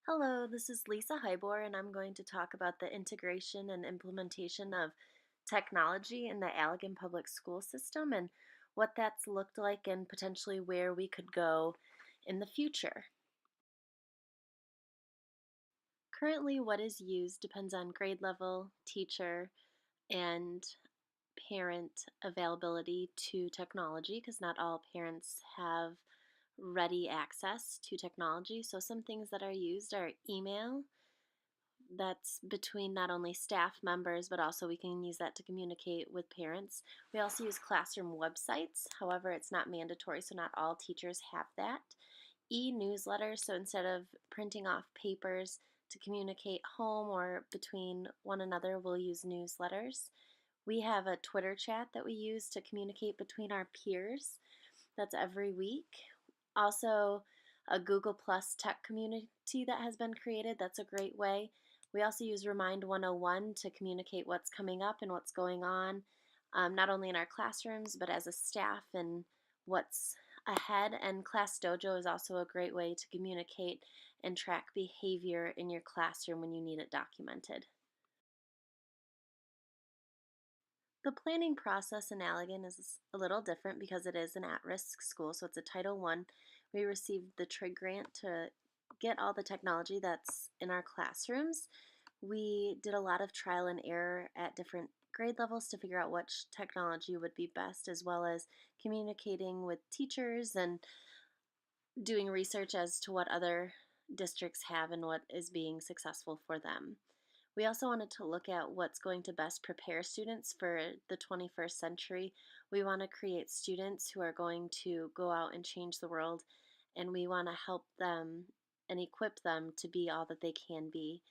Hello, this is Lisa Hybor, and I'm going to talk about the integration and implementation of technology in the Allegan Public School System and what that's looked like and potentially where we could go in the future. Currently, what is used depends on grade level, teacher, and parent availability to technology because not all parents have ready access to technology. So, some things that are used are email. That's between not only staff members, but also we can use that to communicate with parents. We also use classroom websites. However, it's not mandatory, so not all teachers have that. E-newsletters, so instead of printing off papers to communicate home or between one another, we'll use newsletters. We have a Twitter chat that we use to communicate between our peers. That's every week. Also, a Google Plus tech community that has been created. That's a great way. We also use Remind 101 to communicate what's coming up and what's going on, not only in our classrooms, but as a staff and what's ahead. And Class Dojo is also a great way to communicate and track behavior in your classroom when you need it documented. The planning process in Allegan is a little different because it is an at-risk school, so it's a Title I. We received the TRIG grant to get all the technology that's in our classrooms. We did a lot of trial and error at different grade levels to figure out which technology would be best, as well as communicating with teachers and doing research as to what other districts have and what is being successful for them. We also wanted to look at what's going to best prepare students for the 21st century. We want to create students who are going to go out and change the world, and we want to help them and equip them to be all that they can be.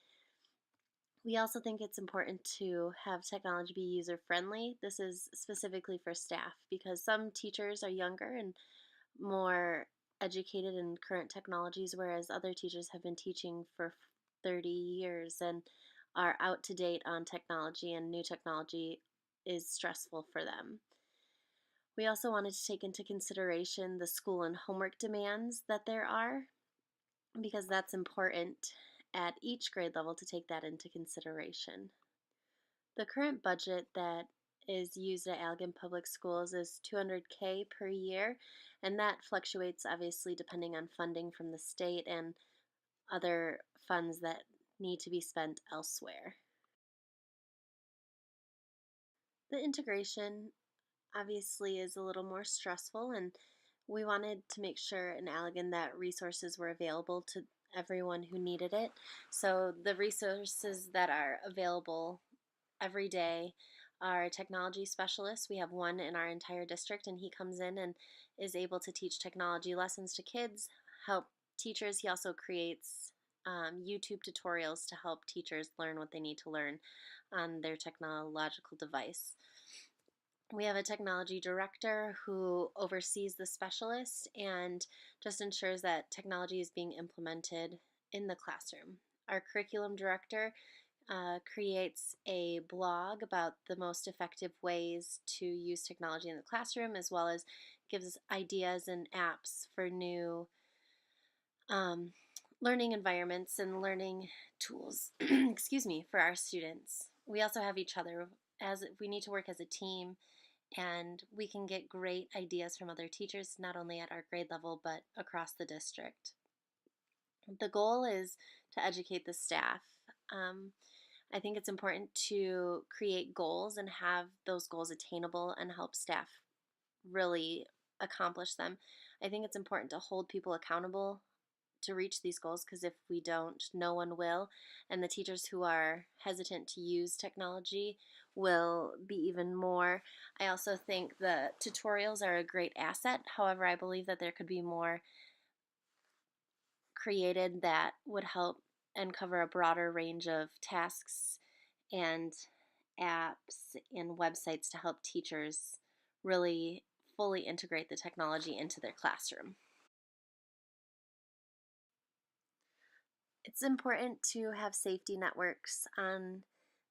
We also think it's important to have technology be user friendly. This is specifically for staff because some teachers are younger and more educated in current technologies, whereas other teachers have been teaching for 30 years and are out to date on technology, and new technology is stressful for them. We also wanted to take into consideration the school and homework demands that there are, because that's important at each grade level to take that into consideration. The current budget that is used at Allegan Public Schools is $200K per year, and that fluctuates obviously depending on funding from the state and other funds that need to be spent elsewhere. The integration obviously is a little more stressful, and we wanted to make sure in Allegan that resources were available to everyone who needed it. So the resources that are available every day are technology specialists. We have one in our entire district, and he comes in and is able to teach technology lessons to kids, help teachers. He also creates YouTube tutorials to help teachers learn what they need to learn on their technological device. We have a technology director who oversees the specialist and just ensures that technology is being implemented in the classroom. Our curriculum director creates a blog about the most effective ways to use technology in the classroom, as well as gives ideas and apps for new um, learning environments and learning tools, excuse me, for our students. We also have each other as we need to work as a team, and we can get great ideas from other teachers, not only at our grade level, but across the district. The goal is to educate the staff. Um, I think it's important to create goals and have those goals attainable and help staff really accomplish them. I think it's important to hold people accountable to reach these goals, because if we don't, no one will. And the teachers who are hesitant to use technology will be even more. I also think the tutorials are a great asset. However, I believe that there could be more created that would help and cover a broader range of tasks and apps and websites to help teachers really fully integrate the technology into their classroom. It's important to have safety networks on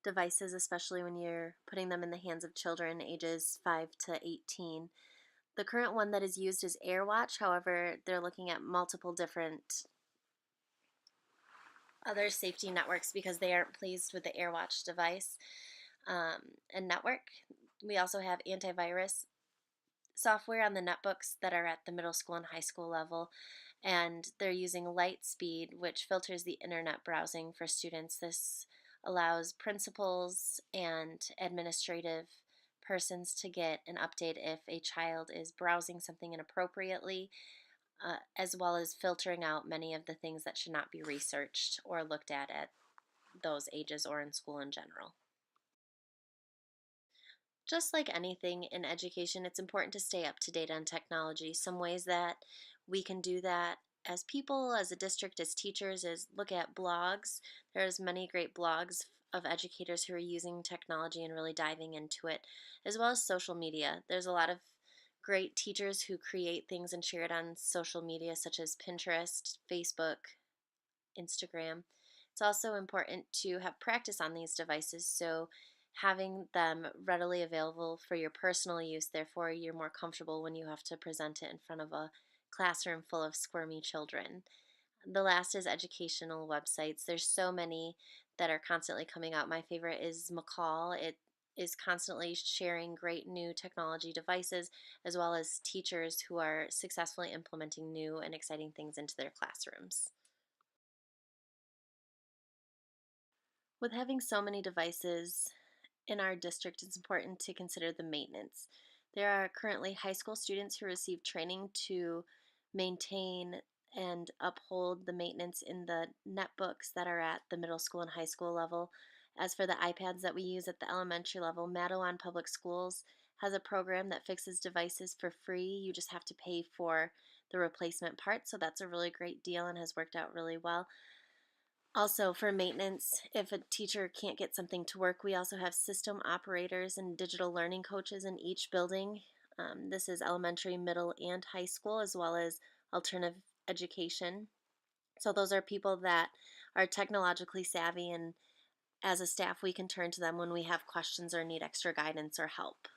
devices, especially when you're putting them in the hands of children ages 5 to 18. The current one that is used is AirWatch. However, they're looking at multiple different other safety networks because they aren't pleased with the AirWatch device and network. We also have antivirus software on the netbooks that are at the middle school and high school level, and they're using Lightspeed, which filters the internet browsing for students. This allows principals and administrative persons to get an update if a child is browsing something inappropriately, as well as filtering out many of the things that should not be researched or looked at those ages or in school in general. Just like anything in education, it's important to stay up to date on technology. Some ways that we can do that as people, as a district, as teachers, is look at blogs. There's many great blogs of educators who are using technology and really diving into it, as well as social media. There's a lot of great teachers who create things and share it on social media, such as Pinterest, Facebook, Instagram. It's also important to have practice on these devices, so having them readily available for your personal use, therefore, you're more comfortable when you have to present it in front of a classroom full of squirmy children. The last is educational websites. There's so many that are constantly coming out. My favorite is McCall. It is constantly sharing great new technology devices as well as teachers who are successfully implementing new and exciting things into their classrooms. With having so many devices in our district, it's important to consider the maintenance. There are currently high school students who receive training to maintain and uphold the maintenance in the netbooks that are at the middle school and high school level. As for the iPads that we use at the elementary level, Madawan Public Schools has a program that fixes devices for free. You just have to pay for the replacement part, so that's a really great deal and has worked out really well. Also, for maintenance, if a teacher can't get something to work, we also have system operators and digital learning coaches in each building. This is elementary, middle, and high school, as well as alternative education. So, those are people that are technologically savvy, and as a staff, we can turn to them when we have questions or need extra guidance or help.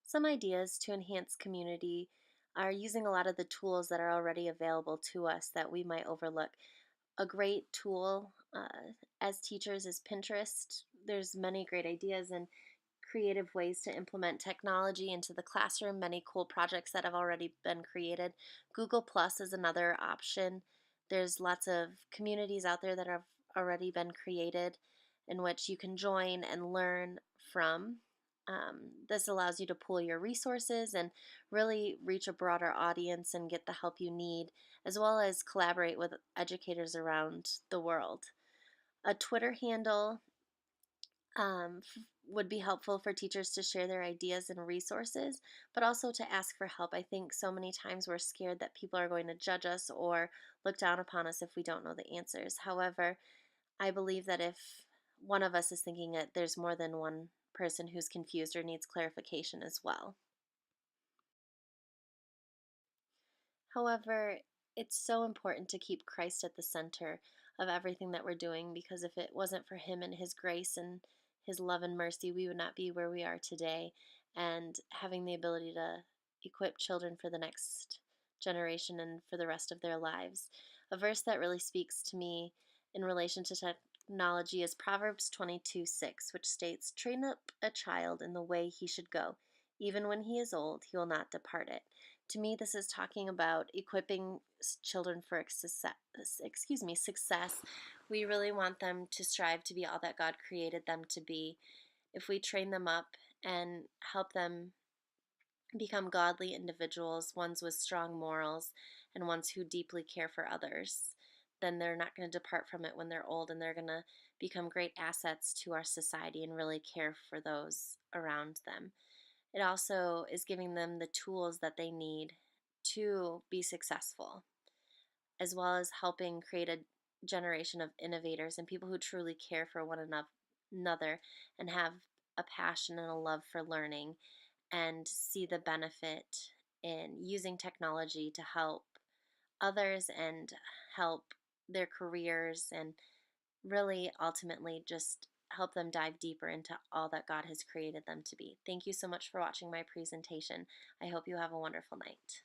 Some ideas to enhance community are using a lot of the tools that are already available to us that we might overlook. A great tool as teachers is Pinterest. There's many great ideas and creative ways to implement technology into the classroom, many cool projects that have already been created. Google Plus is another option. There's lots of communities out there that have already been created in which you can join and learn from. This allows you to pool your resources and really reach a broader audience and get the help you need, as well as collaborate with educators around the world. A Twitter handle would be helpful for teachers to share their ideas and resources, but also to ask for help. I think so many times we're scared that people are going to judge us or look down upon us if we don't know the answers. However, I believe that if one of us is thinking it, there's more than one person who's confused or needs clarification as well. However, it's so important to keep Christ at the center of everything that we're doing because if it wasn't for Him and His grace and His love and mercy, we would not be where we are today. And having the ability to equip children for the next generation and for the rest of their lives. A verse that really speaks to me in relation to technology is Proverbs 22:6, which states, "Train up a child in the way he should go. Even when he is old, he will not depart it." To me, this is talking about equipping children for success. We really want them to strive to be all that God created them to be. If we train them up and help them become godly individuals, ones with strong morals, and ones who deeply care for others, then they're not going to depart from it when they're old, and they're going to become great assets to our society and really care for those around them. It also is giving them the tools that they need to be successful, as well as helping create a generation of innovators and people who truly care for one another and have a passion and a love for learning and see the benefit in using technology to help others and help their careers and really ultimately just help them dive deeper into all that God has created them to be. Thank you so much for watching my presentation. I hope you have a wonderful night.